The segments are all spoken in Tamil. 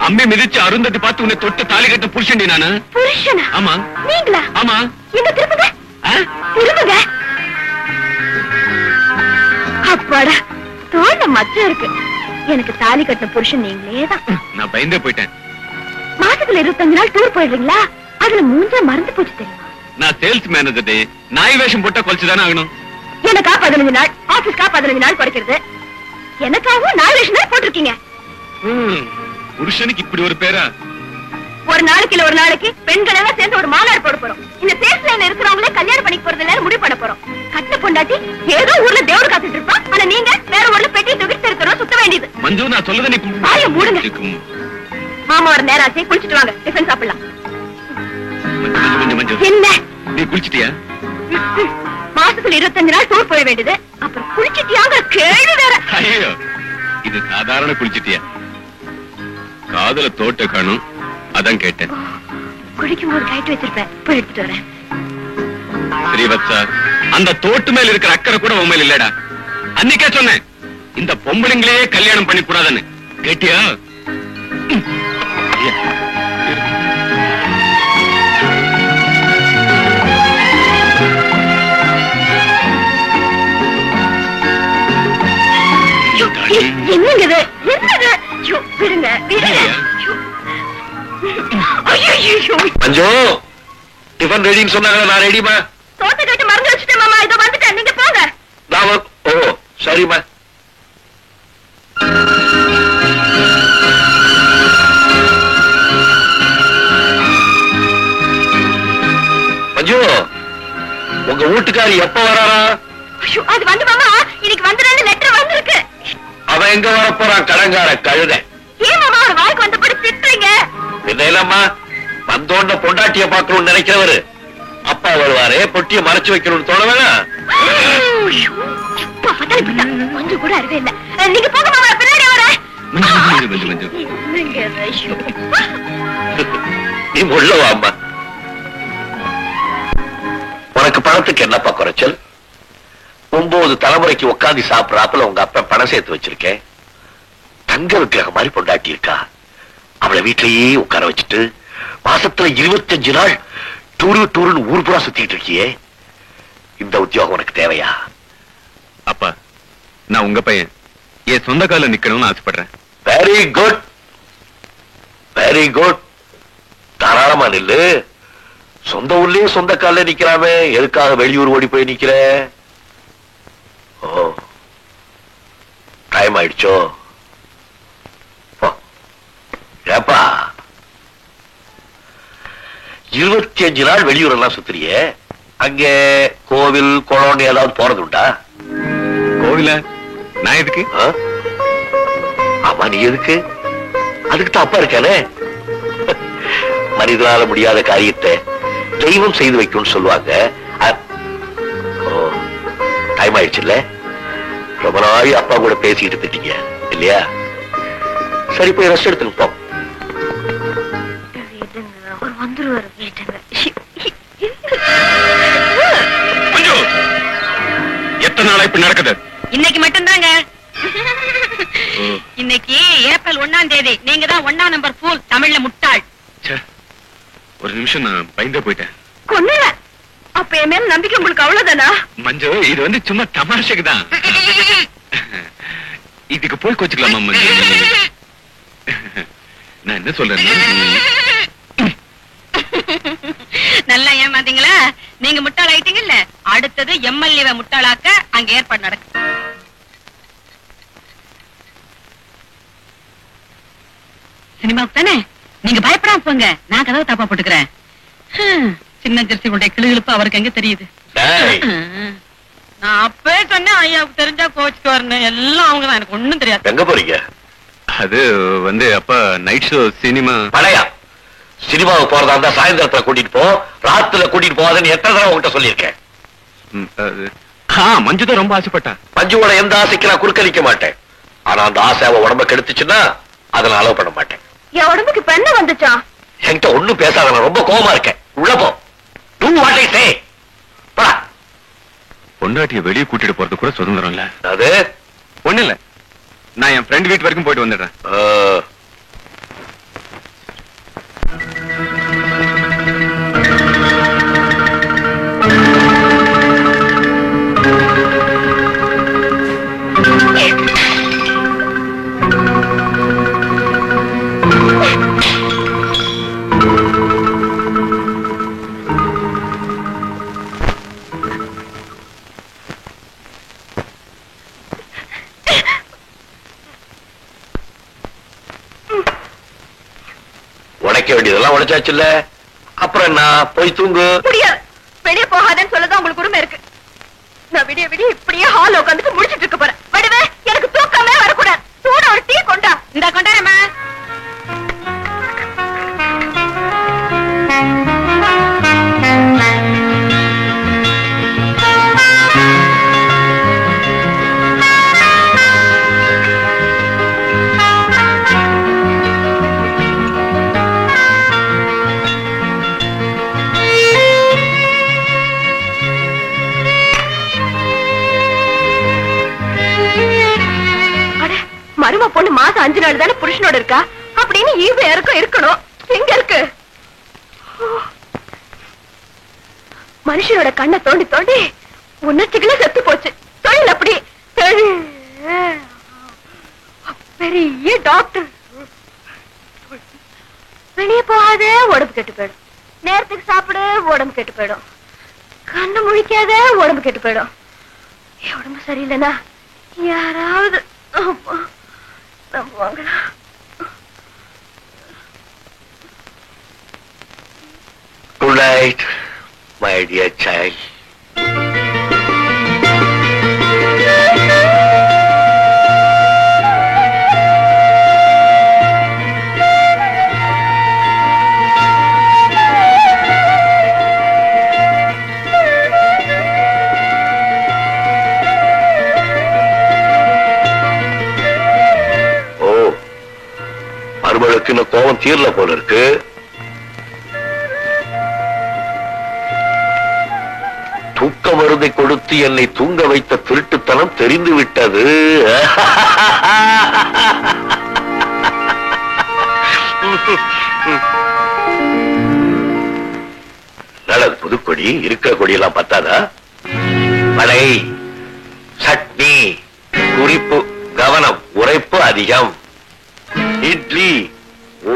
அம்மே மிதிச்சு அருந்ததி பார்த்து உன்னை தொட்டு தாலி கட்ட புருஷன்டி நானு. புருஷனா? ஆமா. நீங்களா? ஆமா. எங்க திரும்புங்க திரும்புங்க. அப்பாடா தோல்ல மச்சம் இருக்கு. எனக்கு தாலி கட்டின புருஷன் நீங்களே தான். நான் பயந்தே போயிட்டேன். மாசத்துல 25 நாள் டூர் போயிடுறீங்களா? அதுல மூஞ்சா மறந்து போச்சு தெரியுமா? நான் சேல்ஸ் மேனேஜர். நாய் வேஷம் போட்டா கொலைச்சுதானே ஆகணும். எனக்கா 15 நாள் ஆபீஸ்க்கா 15 நாள் குறைக்கிறது. எனக்காகவும் நாய் வேஷம் தான் போட்டிருக்கீங்க. புருஷனுக்கு இப்படி ஒரு பேரா? ஒரு நாளைக்கு பெண்கள் எல்லாம் சேர்ந்து ஒரு மாநாடு போட போறோம். இந்த சேல்ஸ் லைன்ல இருக்கிறவங்களே கல்யாணம் பண்ணி போறது இல்ல முடிவு பண்ண போறோம். கட்ட பொண்டாட்டி ஏதோ ஊர்ல தேவடு காத்துட்டு இருப்பா. ஆனா நீங்க வேற ஊர்ல பெட்டி தூக்கி தெருத்தரோம் சுத்த வேண்டியது. மஞ்சு நான் சொல்லத நீ வாய மூடுங்க. மாமா ஒரு நேரம் ஆச்சு, குளிச்சிட்டு வாங்க, டிஃபன் சாப்பிடலாம். என்ன நீ குளிச்சிட்டியா? மாசத்துல 25 நாள் டூர் போக வேண்டியது. அப்புறம் குளிச்சிட்டியாங்க கேள்வி வேற. ஐயோ இது சாதாரண குளிச்சிட்டியா? காதல தோட்ட காணும், அதான் கேட்டேன். குளிக்கும் போது கைட்டு வச்சிருப்பேன், போய் எடுத்துட்டு வரேன். ஸ்ரீவத்சா, அந்த தோட்டு மேல இருக்கிற அக்கறை கூட உண்மையில இல்லடா. அன்னைக்கே சொன்னேன் இந்த பொம்பளைங்களே கல்யாணம் பண்ணி கூடாதுன்னு. கேட்டியா? என்னங்க இது? என்னது? விடுங்க விடுங்க. மஞ்சு டிஃபன் ரெடின்னு சொன்னாங்க. நான் ரெடிமா. தோட்ட கட்டு மறந்து வச்சுட்டேன் மாமா. இதோ வந்துட்டேன், நீங்க போங்க. ஓ சரிம்மா. மஞ்சு உங்க வீட்டுக்காரி எப்ப வராரா? அது வந்து மாமா இன்னைக்கு வந்துடுறேன்னு லெட்டர் வந்திருக்கு. அவன் எங்க வர போறான்? கடங்கார கழுத. ஏன் மாமா ஒரு வாய்க்கு வந்தபடி திட்டுறீங்க? என்ன இல்லம்மா, வந்தோண்ட பொண்டாட்டிய பாக்கணும்னு நினைக்கிறவரு அப்பா வருவாரே, பொட்டிய மறைச்சு வைக்கணும்னு தோண வேணாம். கொஞ்சம் கூட அறிவே இல்ல. நீங்க போக மாமா, பின்னாடி வரேன். நீ உள்ளவா அம்மா. உனக்கு பணத்துக்கு என்னப்பா குறைச்சல்? 9 தலைமுறைக்கு உட்காந்து சாப்பிடறாப்புல உங்க அப்பா பணம் சேர்த்து வச்சிருக்கேன். தங்க விக்கிரகம் மாதிரி பொண்டாட்டி இருக்கா. அவளை வீட்டிலேயே உட்கார வச்சுட்டு மாசத்துல 25 நாள் டூருன்னு ஊர் பூரா சுத்திட்டு இருக்கியே. இந்த உத்தியோகம் உனக்கு தேவையா? அப்பா நான் உங்க பையன், என் சொந்த கால நிக்கணும்னு ஆசைப்படுறேன். Very good very good. தாராளமா நில்லு. சொந்த ஊர்லயே சொந்த கால நிக்கிறாமே, எதுக்காக வெளியூர் ஓடி போய் நிக்கிற? ஓ டைம் ஆயிடுச்சோ? ஏப்பா 25 நாள் வெளியூர் எல்லாம் சுத்துறியே, அங்கே கோவில் குளம் ஏதாவது போறது உண்டா? கோவில நான் எதுக்கு? ஆமா நீ எதுக்கு? அதுக்கு தான் அப்பா இருக்கானே. மனிதனால முடியாத காரியத்தை தெய்வம் செய்து வைக்கும்னு சொல்லுவாங்க. டைம் ஆயிடுச்சு இல்ல? ரொம்ப நாளி அப்பா கூட பேசிட்டு திட்டீங்க இல்லையா? சரி போய் ரெஸ்ட் எடுத்துட்டு போ. எத்தனை நாளா இப்ப நடக்குது? இன்னைக்கு மட்டும்தாங்க. இன்னைக்கு ஏப்ரல் 1ஆம் தேதி. நீங்க தான் 1ஆம் நம்பர் ஃபூல், தமிழ்ல முட்டாள். ஒரு நிமிஷம் நான் பயந்தே போயிட்டேன். கொன்னுல அப்ப என் மேல நம்பிக்கை உங்களுக்கு அவ்வளவுதானா? மஞ்சு இது வந்து சும்மா தமாஷைக்கு தான். இதுக்கு போய் கோச்சுக்கலாமா மஞ்சு? நான் என்ன சொல்றேன், நல்லா ஏமாத்தீங்களா? நீங்க முட்டாள் ஆயிட்டீங்கல்ல, அடுத்தது எம்எல்ஏ முட்டாளாக்க அங்க ஏற்பாடு நடக்கு. சினிமாவுக்கு தானே? நீங்க பயப்படாம போங்க, நான் கதவை தாப்பா போட்டுக்கிறேன். சின்ன ஜெர்சி உடைய கிளுகிழுப்பு அவருக்கு எங்க தெரியுது? நான் அப்பவே சொன்னேன் ஐயாவுக்கு தெரிஞ்சா கோச்சுக்கு வரணும். எல்லாம் அவங்க தான், எனக்கு ஒண்ணும் தெரியாது. எங்க போறீங்க? அது வந்து அப்பா நைட் ஷோ சினிமா. பழையா சினிமாவுக்கு போறதா இருந்தா சாயந்தரத்துல கூட்டிட்டு போ, ராத்துல கூட்டிட்டு போவாதுன்னு எத்தனை தடவை உங்ககிட்ட சொல்லியிருக்கேன். மஞ்சு தான் ரொம்ப ஆசைப்பட்டா. மஞ்சுவோட எந்த ஆசைக்கு நான் குறுக்கணிக்க மாட்டேன். ஆனா அந்த ஆசை அவ உடம்ப கெடுத்துச்சுன்னா அதை நான் அலோவ் பண்ண மாட்டேன். என் உடம்புக்கு இப்ப என்ன வந்துச்சா? என்கிட்ட ஒண்ணும் பேசாத, நான் ரொம்ப கோவமா இருக்கேன். உள்ள போ. Do what I say. போடா. பொண்ணு பொண்டாட்டிய வெளியே கூட்டிட்டு போறது கூட சுதந்திரம் இல்ல. அது ஒண்ணு இல்ல, நான் என் ஃப்ரெண்ட் வீட்டு வரைக்கும் போயிட்டு வந்துடுறேன். உடைக்க வேண்டியதெல்லாம் உடைச்சாச்சுல்ல, அப்புறம் என்ன, போய் தூங்கு. முடியாது, வெளியே போகாதேன்னு சொல்லதான் உங்களுக்கு உரிமை இருக்கு. நான் விடிய விடிய இப்படியே ஹால் உட்காந்துட்டு முடிச்சிட்டு இருக்க போறேன். வடிவே, எனக்கு தூக்கமே வரக்கூடாது. சூட ஒரு டீ கொண்டா. இந்த கொண்டாரமா. மரும பொண்ணு மாசம் 5 நாள் தானே புருஷனோட இருக்கா அப்படின்னு ஈவு யாருக்கும் இருக்கணும். எங்க இருக்கு? மனுஷனோட கண்ணை தோண்டி தோண்டி உணர்ச்சிகளே செத்து போச்சு. தொழில் அப்படி. பெரிய டாக்டர். வெளியே போகாதே, உடம்பு கெட்டு போயிடும். நேரத்துக்கு சாப்பிடு, உடம்பு கெட்டு போயிடும். கண்ணு முழிக்காத, உடம்பு கெட்டு போயிடும். உடம்பு சரியில்லைன்னா யாராவது Good night, my dear child. மருமகளுக்கு இன்னும் கோபம் தீரல போல இருக்கு. தூக்க மருந்தை கொடுத்து என்னை தூங்க வைத்த திருட்டுத்தனம் தெரிந்து விட்டது. நல்லது, புதுக்கொடி இருக்கிற கொடியெல்லாம் பத்தாதா? மழை, சட்னி, குறிப்பு, கவனம், உரைப்பு அதிகம். இட்லி. ஓ,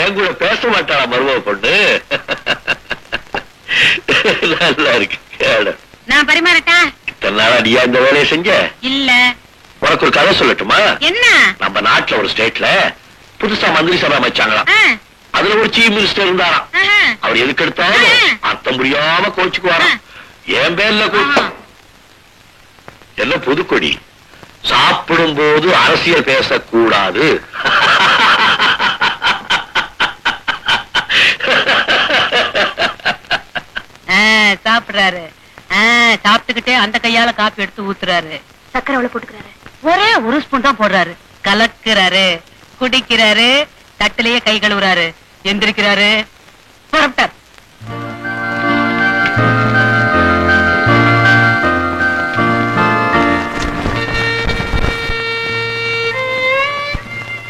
என் கூட பேச மாட்டாளா மருமக பொண்ணு? நல்லா இருக்கு. நான் பரிமாறட்டா? இத்தனை நாளா நீயா இந்த வேலையை செஞ்ச? இல்ல. உனக்கு ஒரு கதை சொல்லட்டுமா? என்ன? நம்ம நாட்டுல ஒரு ஸ்டேட்ல புதுசா மந்திரி சபை அமைச்சாங்களாம். அதுல ஒரு சீஃப் மினிஸ்டர் இருந்தாராம். அவர் எதுக்கு எடுத்தாலும் அர்த்தம் புரியாம கோச்சுக்குவாராம். என் பேர்ல என்ன புதுக்கொடி, சாப்பிடும் போது அரசியல் பேசக்கூடாது. சாப்பிடுறாரு. சாப்பிட்டுக்கிட்டே அந்த கையால காப்பி எடுத்து ஊத்துறாரு. சக்கரை அவ்வளவு போட்டுக்கிறாரு. ஒரே ஒரு ஸ்பூன் தான் போடுறாரு. கலக்குறாரு, குடிக்கிறாரு, தட்டிலேயே கை கழுவுறாரு, எந்திரிக்கிறாரு, புறப்பட்டார்.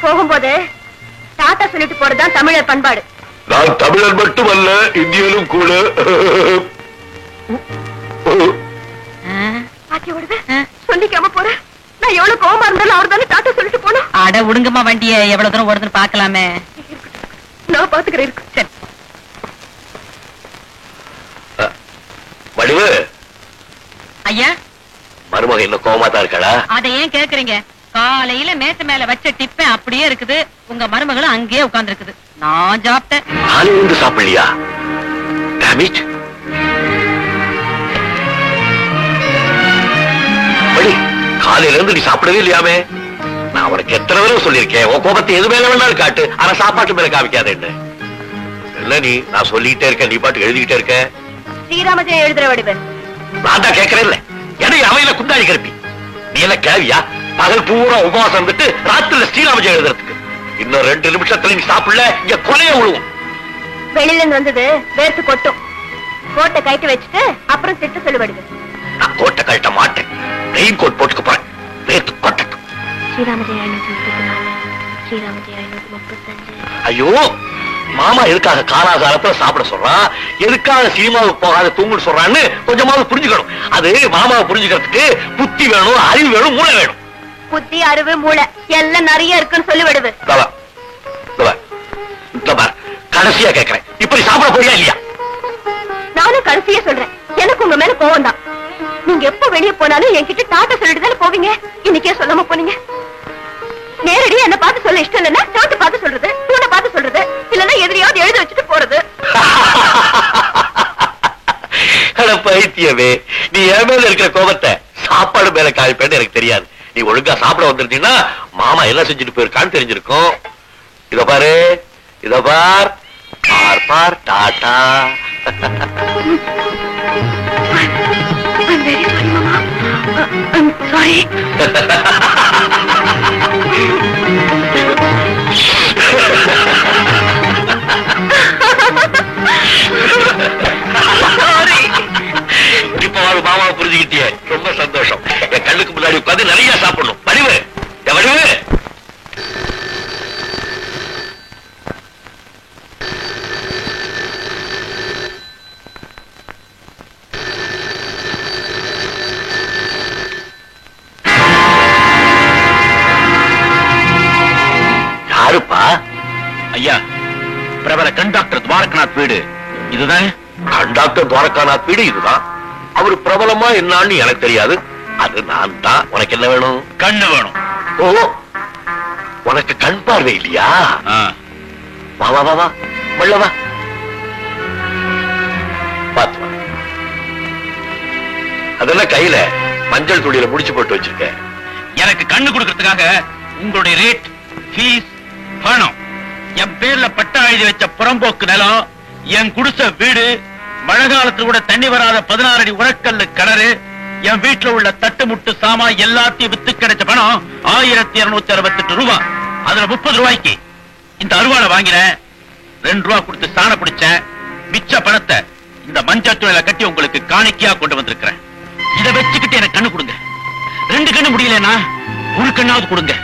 போகும்போது தாத்தா சொல்லிட்டு போறதுதான் தமிழர் பண்பாடு. நான் தமிழர் மட்டுமல்ல, இந்தியனும் கூட. சொல்லிக்காம போற. நான் எவ்வளவு கோவமா இருந்தாலும் அவர் தானே தாத்தா சொல்லிட்டு போனோம். அட உடுங்கம்மா, வண்டிய எவ்வளவு தூரம் ஓடுதுன்னு பாக்கலாமே. நான் பாத்துக்கிறேன். வடிவு ஐயா, மருமக இன்னும் கோவமா தான் இருக்காளா? அதை ஏன் கேக்குறீங்க? காலையில மேட்டு மேல வச்ச டிப்பன் அப்படியே இருக்குது. உங்க மருமகளும் அங்கேயே உட்கார்ந்து இருக்குது. நான் சாப்பிட்டேன். காலையில இருந்து சாப்பிடலையா? டேமேஜ். காலையில இருந்து நீ சாப்பிடவே இல்லையாமே? நான் உனக்கு எத்தனை தடவை சொல்லியிருக்கேன், உன் கோபத்தை எது மேல வேணாலும் காட்டு, ஆனா சாப்பாட்டு மேல காமிக்காதேன்னு. இல்ல நீ, நான் சொல்லிக்கிட்டே இருக்கேன், நீ பாட்டு எழுதிக்கிட்டே இருக்க. ஸ்ரீராமஜெயம் எழுதுற வடிவு. நான் தான் கேட்கறேன் இல்ல, எனக்கு அவையில குண்டாடி கிளப்பி. நீ எல்லாம் கேவியா? பகல் பூரா உபவாசம் இருந்துட்டு ராத்திரில ஸ்ரீராமஜெயம் எழுதுறதுக்கு. இன்னும் 2 நிமிஷத்துல நீ சாப்பிடல, இங்க கொலைய விழுவும். வெளியில இருந்து வந்தது வேர்த்து கொட்டும். கோட்டை கைட்டு வச்சுட்டு அப்புறம் திட்டு சொல்லுபடுது. நான் கோட்டை கழட்ட மாட்டேன். ரெயின் கோட் போட்டுக்க போறேன். வேத்து கொட்டட்டும். ஸ்ரீராமஜெய 534, ஸ்ரீராமஜெய 535. ஐயோ, மாமா எதுக்காக காலாகாலத்துல சாப்பிட சொல்றான், எதுக்காக சினிமாவுக்கு போகாத தூங்குன்னு சொல்றான்னு கொஞ்சமாவது புரிஞ்சுக்கணும். அது மாமாவை புரிஞ்சுக்கிறதுக்கு புத்தி வேணும், அறிவு வேணும், மூளை வேணும். புத்தி, அறிவு, மூளை எல்லாம் நிறைய இருக்குன்னு சொல்லிவிடுது. கடைசியா கேட்கிறேன், இப்படி சாப்பிட போறியா இல்லையா? நானும் கடைசியா சொல்றேன், எனக்கு உங்க மேல கோவம் தான். நீங்க எப்ப வெளியே போனாலும் என்கிட்ட டாட்டா சொல்லிட்டு தானே போவீங்க. இன்னைக்கே சொல்லாம போனீங்க. நேரடியா என்ன பார்த்து சொல்ல இஷ்டம் இல்லைன்னா டாட்டு பார்த்து சொல்றது, தூணை பார்த்து சொல்றது, இல்லன்னா எதிரியாவது எழுத வச்சுட்டு போறது. பைத்தியமே, நீ என் மேல இருக்கிற கோபத்தை சாப்பாடு மேல காய்ப்பேன்னு எனக்கு தெரியாது. நீ ஒழுங்கா சாப்பிட வந்திருந்தீங்கன்னா மாமா என்ன செஞ்சுட்டு போயிருக்கான்னு தெரிஞ்சிருக்கும். இத பாரு, இத பார், பார் பார், டாட்டா. சாரி. இப்ப மாமா புரிஞ்சுக்கிட்டியே, ரொம்ப சந்தோஷம். என் கண்ணுக்கு முன்னாடி உட்காந்து நிறைய சாப்பிடணும். வடிவு வடிவு. யாருப்பா? ஐயா, பிரபல கண்டாக்டர் துவாரகநாத் வீடு இதுதான். கண்டாக்டர் துவாரகாநாத் வீடு இதுதான். அவரு பிரபலமா என்னான்னு எனக்கு தெரியாது. அது நான் தான். உனக்கு என்ன வேணும்? கண்ணு வேணும். ஓ, உனக்கு கண் பார்வை இல்லையா? வா வா வா வா, உள்ள வா. பாத்து வா. அதெல்லாம் கையில மஞ்சள் துணியில முடிச்சு போட்டு வச்சிருக்க. எனக்கு கண்ணு கொடுக்கறதுக்காக உங்களுடைய ரேட், ஃபீஸ், பணம், என் பேர்ல பட்டா எழுதி வச்ச புறம்போக்கு நிலம், என் குடிசை வீடு, மழை காலத்துல கூட தண்ணி வராத 16 அடி உரக்கல்லு கிணறு, என் வீட்டுல உள்ள தட்டு முட்டு சாமா எல்லாத்தையும் வித்து கிடைச்ச பணம் 1268 ரூபாய். அதுல 30 ரூபாய்க்கு இந்த அருவாளை வாங்கினேன். 2 ரூபாய் கொடுத்து சாண பிடிச்சேன். மிச்ச பணத்தை இந்த மஞ்சள் துணியில கட்டி உங்களுக்கு காணிக்கையா கொண்டு வந்திருக்கிறேன். இதை வச்சுக்கிட்டு எனக்கு கண்ணு கொடுங்க. 2 கண்ணு முடியலன்னா 1 கண்ணாவது கொடுங்க.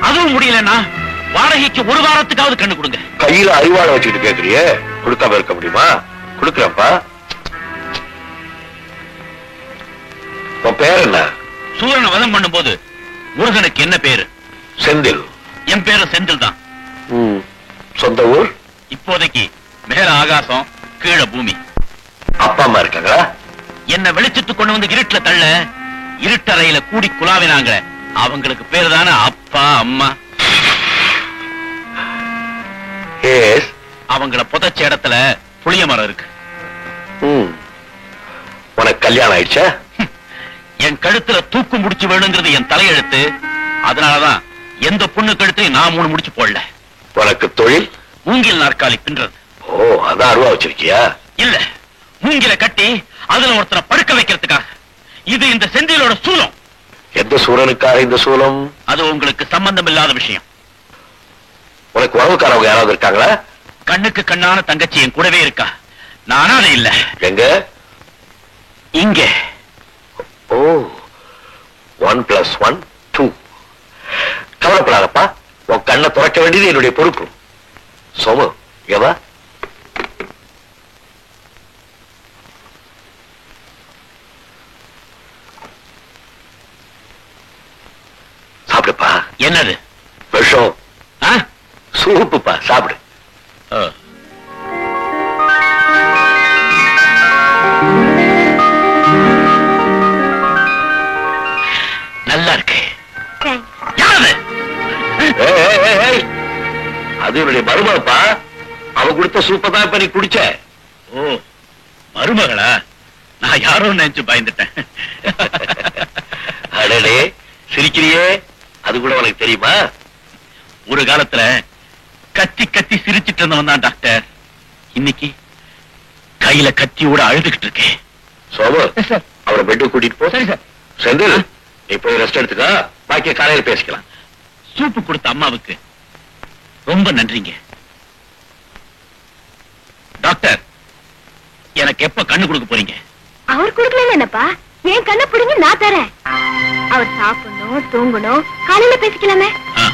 அதுவும் முடியலன்னா வாடகைக்கு 1 வாரத்துக்காவது கண்ணு கொடுங்க. கையில அறிவாளை வச்சுக்கிட்டு கேக்குறியே, கொடுக்காம இருக்க முடியுமா? கொடுக்குறப்பா. உன் பேர் என்ன? சூரனை வதம் பண்ணும் போது முருகனுக்கு என்ன பேரு? செந்தில். என் பேரு செந்தில் தான். சொந்த ஊர்? இப்போதைக்கு மேல ஆகாசம், கீழே பூமி. அப்பா அம்மா இருக்காங்களா? என்ன வெளிச்சத்து கொண்டு வந்து இருட்டுல தள்ள, இருட்டறையில கூடி குலாவினாங்க. அவங்களுக்கு பேரு தானே அப்பா அம்மா. அவங்கள புதைச்ச இடத்துல புளிய மரம் இருக்கு. உனக்கு கல்யாணம் ஆயிடுச்சா? என் கழுத்துல தூக்கு முடிச்சு வேணுங்கிறது என் தலையெழுத்து. அதனாலதான் எந்த பொண்ணு கழுத்தையும் நான் 3 முடிச்சு போடல. உனக்கு தொழில்? மூங்கில் நாற்காலி பின்றது. ஓ, அதான் அருவா வச்சிருக்கியா? இல்ல, மூங்கில கட்டி அதுல ஒருத்தரை படுக்க வைக்கிறதுக்காக. இது இந்த செந்திலோட சூலம். எந்த சூரனுக்காக இந்த சூலம்? அது உங்களுக்கு சம்பந்தம் இல்லாத விஷயம். உனக்கு உறவுக்காரவங்க யாராவது இருக்காங்களா? கண்ணுக்கு கண்ணான தங்கச்சி என் கூடவே இருக்கா. நானா அது இல்ல. எங்க? இங்க. ஓ, 1 + 1 2. கவலைப்படாதப்பா, உன் கண்ணை துறக்க வேண்டியது என்னுடைய பொறுப்பு. சோமு, எவா சாப்பிடுப்பா. என்னது? விஷம். சூப்புப்பா, சாப்பிடு. நல்லா இருக்கு. அது என்னுடைய மருமகப்பா. அவ கொடுத்த சூப்பை தான் இப்ப நீ குடிச்ச. ஓ, மருமகளா? நான் யாரோ நினைச்சு பயந்துட்டேன். அடடே, சிரிக்கிறியே, அது கூட உனக்கு தெரியுமா? ஒரு காலத்துல கத்தி கத்தி சிரிச்சிட்டு இருந்தவன் தான் டாக்டர். இன்னைக்கு கையில கத்தியோட அழுதுகிட்டு இருக்கேன். சோமு, அவரை பெட்டு கூட்டிட்டு போ. செந்தில், நீ போய் ரெஸ்ட் எடுத்துக்கா. பாக்கிய காலையில் பேசிக்கலாம். சூப்பு கொடுத்த அம்மாவுக்கு ரொம்ப நன்றிங்க டாக்டர். எனக்கு அவருக்கு எப்ப கண்ணு கொடுக்க போறீங்க? அவர் கொடுக்கல என்னப்பா, என் கண்ணை பிடிங்க நான் தரேன். அவர் சாப்பிடணும், தூங்கணும், காலையில பேசிக்கலாமே. ஆ.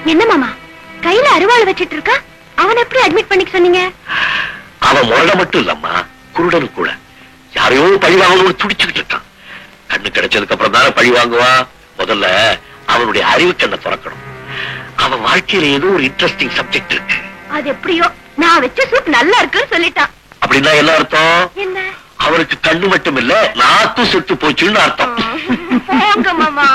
என்ன மாமா கையில அருவாள் வச்சிட்டு இருக்கா? அவன் எப்படி அட்மிட் பண்ணிக்க சொன்னீங்க? அவன் முரட மட்டும் இல்லம்மா, குருடனு கூட. யாரையோ பழி வாங்கணும்னு துடிச்சுக்கிட்டு இருக்கான். கண்ணு கிடைச்சதுக்கு அப்புறம் தானே பழி வாங்குவான். முதல்ல அவனுடைய அறிவு கண்ணை திறக்கணும். அவன் வாழ்க்கையில ஏதோ ஒரு இன்ட்ரெஸ்டிங் சப்ஜெக்ட் இருக்கு. அது எப்படியோ நான் வச்ச சூப் நல்லா இருக்குன்னு சொல்லிட்டான். அப்படின்னா என்ன அர்த்தம்? என்ன? அவனுக்கு கண்ணு மட்டும் இல்ல, நாத்தும் செத்து போச்சுன்னு அர்த்தம். போங்க மாமா.